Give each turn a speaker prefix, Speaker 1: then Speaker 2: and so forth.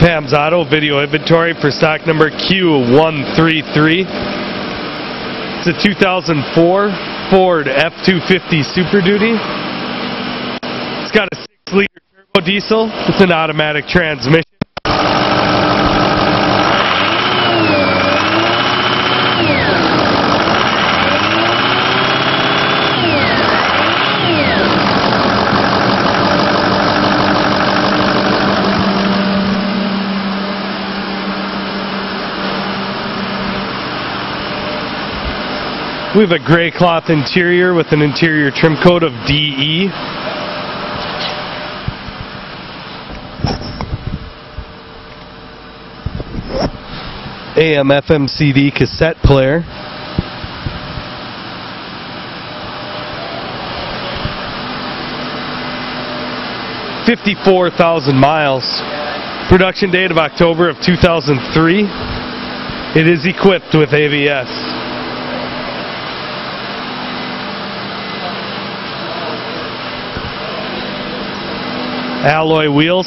Speaker 1: Pam's Auto video inventory for stock number Q0133. It's a 2004 Ford F250 Super Duty. It's got a 6-liter turbo diesel with an automatic transmission. We have a gray cloth interior with an interior trim coat of DE. AM FM CD cassette player. $54,000 miles. Production date of October of 2003. It is equipped with ABS. Alloy wheels.